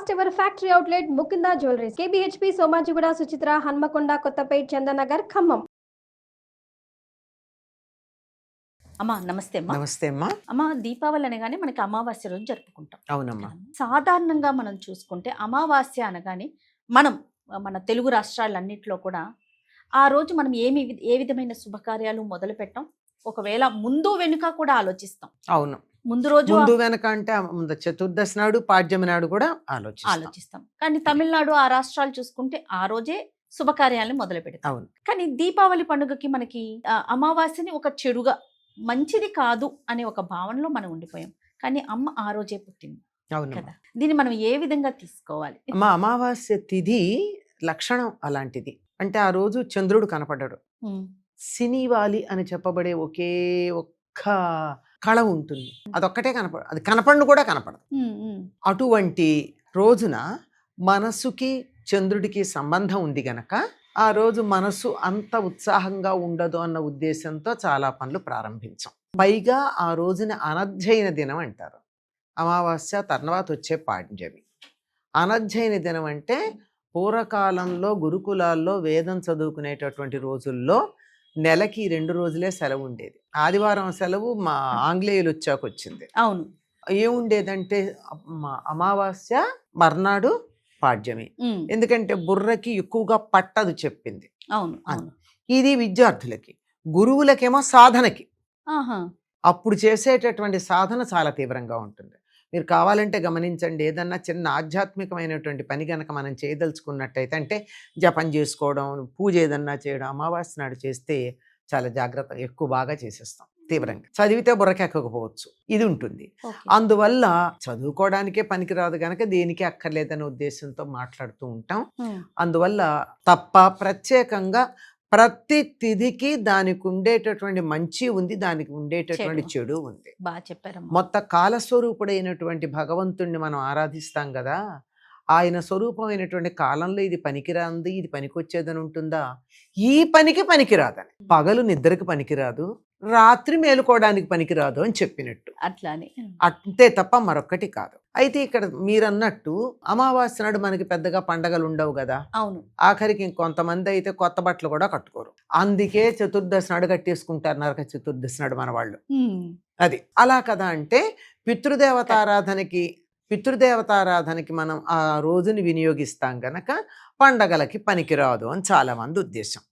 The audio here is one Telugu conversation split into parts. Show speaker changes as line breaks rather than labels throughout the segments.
First ever factory outlet Mukunda jewelleries KBHP Somajiguda Suchitra Hanamkonda Kothapet Chandanagar Khammam.
అమ్మా నమస్తే అమ్మా.
నమస్తే అమ్మా.
అమ్మా దీపావళి అనగానే మనకి అమావాస్య రోజు జరుపుకుంటాం.
అవునమ్మా.
సాధారణంగా మనం చూసుకుంటే అమావాస్య అనగానే మన తెలుగు రాష్ట్రాలన్నింటిలో కూడా ఆ రోజు మనం ఏ విధమైన శుభకార్యాలు మొదలు పెట్టాం, ఒకవేళ ముందు వెనుక కూడా ఆలోచిస్తాం.
అవును,
ముందు రోజు
ముందు వెనక అంటే చతుర్దశి నాడు పాడ్యమి నాడు కూడా ఆలోచిస్తాం.
కానీ తమిళనాడు ఆ రాష్ట్రాలు చూసుకుంటే ఆ రోజే శుభకార్యాలను మొదలు పెడతాం.
అవును.
కానీ దీపావళి పండుగకి మనకి అమావాస్యని ఒక చెడుగా, మంచిది కాదు అనే ఒక భావనలో మనం ఉండిపోయాం. కానీ అమ్మ ఆ రోజే పుట్టింది కదా, దీన్ని మనం ఏ విధంగా తీసుకోవాలి?
అమ్మా, అమావాస్య తిథి లక్షణం అలాంటిది. అంటే ఆ రోజు చంద్రుడు కనపడడు. సినివాలి అని చెప్పబడే ఒకే ఒక్క కళ ఉంటుంది, అదొక్కటే కనపడదు. అది కనపడను కూడా కనపడదు. అటువంటి రోజున మనసుకి చంద్రుడికి సంబంధం ఉంది గనక ఆ రోజు మనసు అంత ఉత్సాహంగా ఉండదు అన్న ఉద్దేశంతో చాలా పనులు ప్రారంభించాం. పైగా ఆ రోజున అనధ్యయన దినం అంటారు. అమావాస్య తర్వాత వచ్చే పాడ్యమి. అనధ్యయన దినం అంటే పూర్వకాలంలో గురుకులాల్లో వేదం చదువుకునేటటువంటి రోజుల్లో నెలకి 2 రోజులే సెలవు ఉండేది. ఆదివారం సెలవు మా ఆంగ్లేయులు వచ్చాక వచ్చింది.
అవును.
ఏముండేదంటే అమావాస్య మర్నాడు పాడ్యమి. ఎందుకంటే బుర్రకి ఎక్కువగా పట్టదు చెప్పింది.
అవును.
ఇది విద్యార్థులకి, గురువులకేమో సాధనకి. అప్పుడు చేసేటటువంటి సాధన చాలా తీవ్రంగా ఉంటుంది. మీరు కావాలంటే గమనించండి, ఏదన్నా చిన్న ఆధ్యాత్మికమైనటువంటి పని కనుక మనం చేయదలుచుకున్నట్టయితే, అంటే జపం చేసుకోవడం, పూజ ఏదన్నా చేయడం, అమావాస్య నాడు చేస్తే చాలా జాగ్రత్త, ఎక్కువ బాగా చేసేస్తాం తీవ్రంగా. చదివితే బుర్రకెక్కకపోవచ్చు, ఇది ఉంటుంది. అందువల్ల చదువుకోవడానికే పనికిరాదు కనుక దేనికి అక్కర్లేదనే ఉద్దేశంతో మాట్లాడుతూ ఉంటాం. అందువల్ల తప్ప ప్రత్యేకంగా ప్రతి తిథికి దానికి ఉండేటటువంటి మంచి ఉంది, దానికి ఉండేటటువంటి చెడు ఉంది.
బాగా చెప్పారు.
మొత్త కాలస్వరూపుడైనటువంటి భగవంతుణ్ణి మనం ఆరాధిస్తాం కదా, ఆయన స్వరూపమైనటువంటి కాలంలో ఇది పనికిరాంది, ఇది పనికొచ్చేదని ఉంటుందా? ఈ పనికి పనికిరాదని. పగలు నిద్రకి పనికిరాదు, రాత్రి మేలుకోవడానికి పనికిరాదు అని చెప్పినట్టు.
అట్లానే
అంతే తప్ప మరొక్కటి కాదు. అయితే ఇక్కడ మీరన్నట్టు అమావాస్య నాడు మనకి పెద్దగా పండగలు ఉండవు కదా.
అవును.
ఆఖరికి ఇంకొంతమంది అయితే కొత్త బట్టలు కూడా కట్టుకోరు. అందుకే చతుర్దశి నాడు కట్టేసుకుంటారు, నరక చతుర్దశి నాడు మన వాళ్ళు. అది అలా కదా. అంటే పితృదేవతారాధనకి మనం ఆ రోజుని వినియోగిస్తాం గనక పండగలకి పనికిరాదు అని చాలా మంది ఉద్దేశం.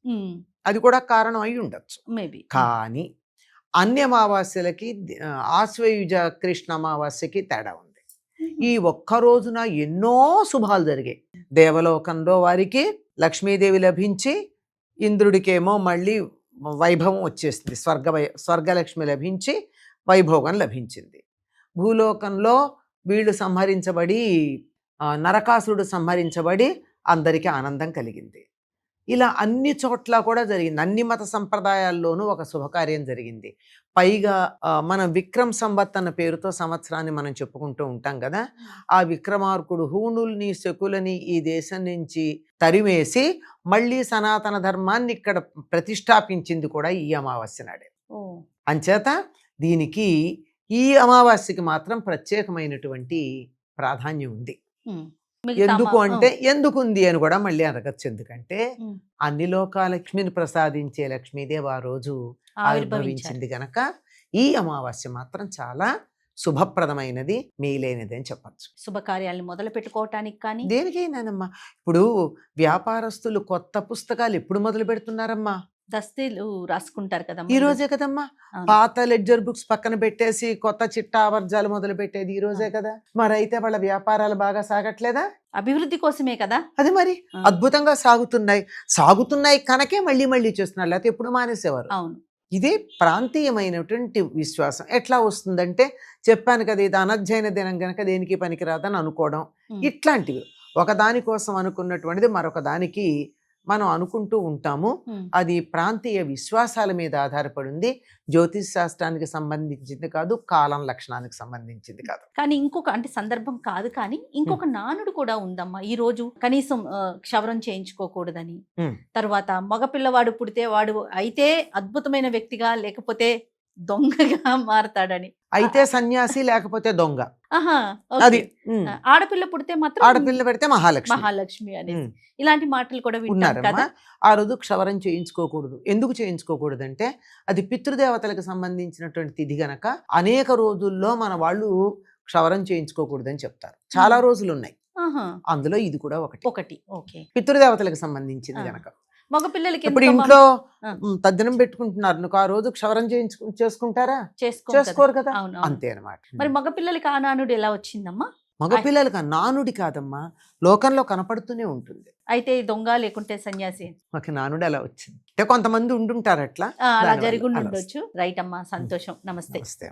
అది కూడా కారణం అయి ఉండొచ్చు
మేబీ.
కానీ అన్ని అమావాస్యలకి ఆశ్వయుజ కృష్ణ అమావాస్యకి తేడా ఉంది. ఈ ఒక్క రోజున ఎన్నో శుభాలు జరిగాయి. దేవలోకంలో వారికి లక్ష్మీదేవి లభించి, ఇంద్రుడికేమో మళ్ళీ వైభవం వచ్చేసింది, స్వర్గలక్ష్మి లభించి వైభోగం లభించింది. భూలోకంలో వీళ్ళు సంహరించబడి, నరకాసురుడు సంహరించబడి అందరికీ ఆనందం కలిగింది. ఇలా అన్ని చోట్ల కూడా జరిగింది. అన్ని మత సంప్రదాయాల్లోనూ ఒక శుభకార్యం జరిగింది. పైగా మనం విక్రమ్ సంవత్ అన్న పేరుతో సంవత్సరాన్ని మనం చెప్పుకుంటూ ఉంటాం కదా. ఆ విక్రమార్కుడు హూణుల్ని శకులని ఈ దేశం నుంచి తరిమేసి మళ్ళీ సనాతన ధర్మాన్ని ఇక్కడ ప్రతిష్టాపించింది కూడా ఈ అమావాస్య నాడే. అంచేత దీనికి ఈ అమావాస్యకి మాత్రం ప్రత్యేకమైనటువంటి ప్రాధాన్యం ఉంది. ఎందుకు అంటే ఎందుకుంది అని కూడా మళ్ళీ అడగచ్చు. ఎందుకంటే అన్ని లోకాల లక్ష్మిని ప్రసాదించే లక్ష్మీదేవి ఆ రోజు ఆవిర్భవించింది గనక ఈ అమావాస్య మాత్రం చాలా శుభప్రదమైనది, మేలైనది అని చెప్పచ్చు.
శుభకార్యాలను మొదలు పెట్టుకోవటానికి కానీ
దేనికైనానమ్మా. ఇప్పుడు వ్యాపారస్తులు కొత్త పుస్తకాలు ఎప్పుడు మొదలు పెడుతున్నారమ్మా?
దస్తీలు రాసుకుంటారు కదా,
ఈ రోజే కదమ్మా. పాత లెడ్జర్ బుక్స్ పక్కన పెట్టేసి కొత్త చిట్టా వర్జాలు మొదలు పెట్టేది ఈ రోజే కదా. మరి అయితే వాళ్ళ వ్యాపారాలు బాగా సాగట్లేదా?
అభివృద్ధి కోసమే కదా.
అది మరి అద్భుతంగా సాగుతున్నాయి కనుకే మళ్ళీ మళ్ళీ చేస్తున్నారు, లేకపోతే ఎప్పుడు మానేసేవారు.
అవును.
ఇది ప్రాంతీయమైనటువంటి విశ్వాసం. ఎట్లా వస్తుందంటే, చెప్పాను కదా, ఇది అనధ్యయన దినం కనుక దేనికి పనికిరాదని అనుకోవడం, ఇట్లాంటివి. ఒకదానికోసం అనుకున్నటువంటిది మరొక దానికి మనం అనుకుంటూ ఉంటాము. అది ప్రాంతీయ విశ్వాసాల మీద ఆధారపడింది, జ్యోతిష్ శాస్త్రానికి సంబంధించింది కాదు, కాలం లక్షణానికి సంబంధించింది కాదు.
కానీ ఇంకొక అంటే సందర్భం కాదు, కానీ ఇంకొక నానుడు కూడా ఉందమ్మా. ఈ రోజు కనీసం క్షవరం చేయించుకోకూడదని, తర్వాత మగపిల్లవాడు పుడితే వాడు అయితే అద్భుతమైన వ్యక్తిగా, లేకపోతే దొంగగా మారతాడని.
అయితే సన్యాసి లేకపోతే దొంగ.
ఆహా,
అది
ఓకే. ఆడపిల్ల పుడితే మాత్రం
ఆడపిల్ల పెడితే మహాలక్ష్మి.
మహాలక్ష్మి అని
ఉమ్.
ఇలాంటి మాటలు కూడా వింటాం
ఉన్నారమ్మా.
కదా.
ఆ రోజు క్షవరం చేయించుకోకూడదు. ఎందుకు చేయించుకోకూడదు అంటే అది పితృదేవతలకు సంబంధించినటువంటి తిథి గనక అనేక రోజుల్లో మన వాళ్ళు క్షవరం చేయించుకోకూడదు అని చెప్తారు. చాలా రోజులు ఉన్నాయి,
ఆహా,
అందులో ఇది కూడా ఒకటి.
ఒకటి. ఓకే.
పితృదేవతలకు సంబంధించింది
ఆ.
గనక.
మగ పిల్లలకి
ఇప్పుడు
ఎందుకమ్మా?
ఇంట్లో
ఆ.
తద్దినం పెట్టుకుంటున్నారు నువ్వు, ఆ రోజు క్షవరం చేసుకుంటారా?
చేసుకోరు కదా.
చేసుకోరు కదా.
అవును, అవును.
అంతే అనమాట.
మరి మగ పిల్లలకి ఆ నానుడు ఎలా వచ్చిందమ్మా?
మగపిల్లలకి నానుడి కాదమ్మా, లోకంలో కనపడుతూనే ఉంటుంది.
అయితే ఈ దొంగ లేకుంటే సన్యాసి
మాకు నానుడు అలా వచ్చింది. అంటే కొంతమంది ఉంటుంటారు అట్లా.
అలా
దానివల్ల
జరిగి
అలా
ఉండొచ్చు. రైట్ అమ్మా, సంతోషం. నమస్తే.
వస్తే